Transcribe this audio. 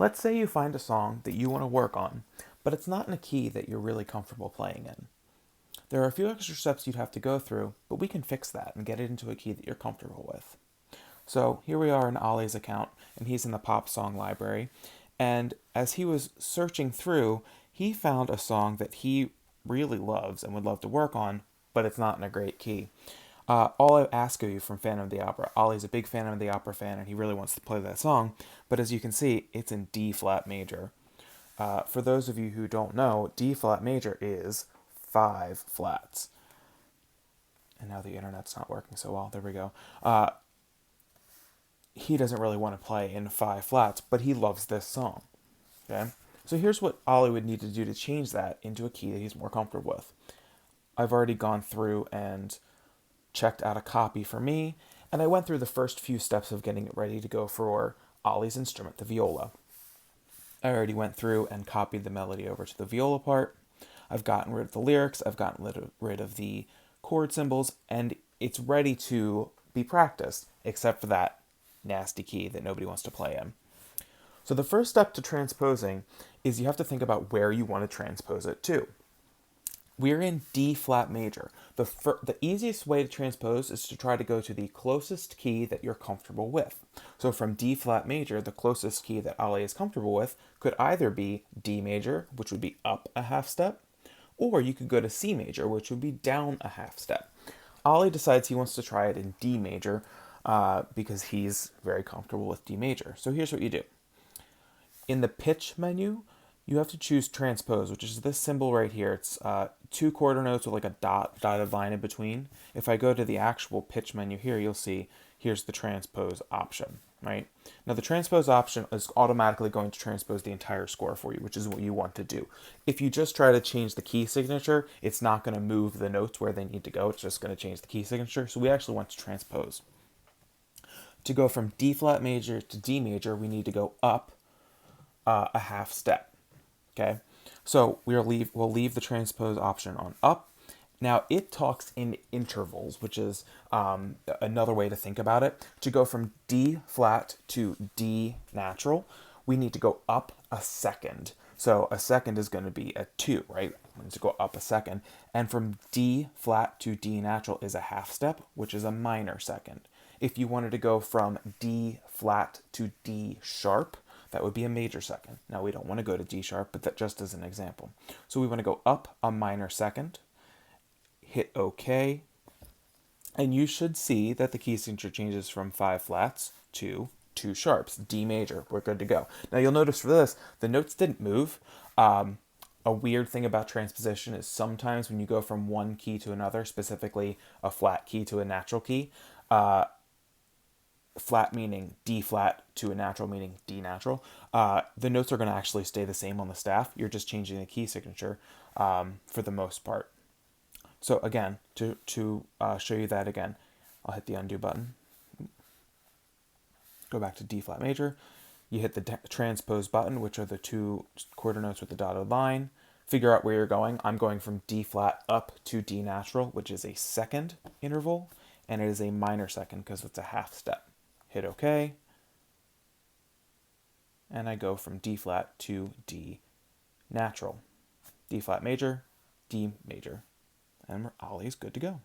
Let's say you find a song that you want to work on, but it's not in a key that you're really comfortable playing in. There are a few extra steps you'd have to go through, but we can fix that and get it into a key that you're comfortable with. So here we are in Ollie's account, and he's in the pop song library. And as he was searching through, he found a song that he really loves and would love to work on, but it's not in a great key. All I ask of you from Phantom of the Opera, Ollie's a big Phantom of the Opera fan, and he really wants to play that song, but as you can see, it's in D flat major. For those of you who don't know, D flat major is 5 flats. And now the internet's not working so well. There we go. He doesn't really want to play in 5 flats, but he loves this song. Okay? So here's what Ollie would need to do to change that into a key that he's more comfortable with. I've already gone through and checked out a copy for me, and I went through the first few steps of getting it ready to go for Ollie's instrument, the viola. I already went through and copied the melody over to the viola part. I've gotten rid of the lyrics, I've gotten rid of the chord symbols, and it's ready to be practiced, except for that nasty key that nobody wants to play in. So the first step to transposing is you have to think about where you want to transpose it to. We're in D flat major. The easiest way to transpose is to try to go to the closest key that you're comfortable with. So from D flat major, the closest key that Ollie is comfortable with could either be D major, which would be up a half step, or you could go to C major, which would be down a half step. Ollie decides he wants to try it in D major because he's very comfortable with D major. So here's what you do. In the pitch menu, you have to choose transpose, which is this symbol right here. It's 2 quarter notes with like a dotted line in between. If I go to the actual pitch menu here, you'll see here's the transpose option, right? Now the transpose option is automatically going to transpose the entire score for you, which is what you want to do. If you just try to change the key signature, it's not going to move the notes where they need to go. It's just going to change the key signature. So we actually want to transpose. To go from D flat major to D major, we need to go up a half step. Okay, so we'll leave the transpose option on up. Now it talks in intervals, which is another way to think about it. To go from D flat to D natural, we need to go up a second. So a second is going to be a 2, right? We need to go up a second. And from D flat to D natural is a half step, which is a minor second. If you wanted to go from D flat to D sharp, that would be a major second. Now we don't want to go to D sharp, but that just as an example. So we want to go up a minor second, hit OK, and you should see that the key signature changes from 5 flats to 2 sharps, D major. We're good to go. Now you'll notice for this, the notes didn't move. A weird thing about transposition is sometimes when you go from one key to another, specifically a flat key to a natural key, flat meaning D flat to a natural meaning D natural, the notes are going to actually stay the same on the staff. You're just changing the key signature for the most part. So again, to show you that again, I'll hit the undo button. Go back to D flat major. You hit the transpose button, which are the 2 quarter notes with the dotted line. Figure out where you're going. I'm going from D flat up to D natural, which is a second interval, and it is a minor second because it's a half step. Hit OK, and I go from D flat to D natural. D flat major, D major, and Ollie's good to go.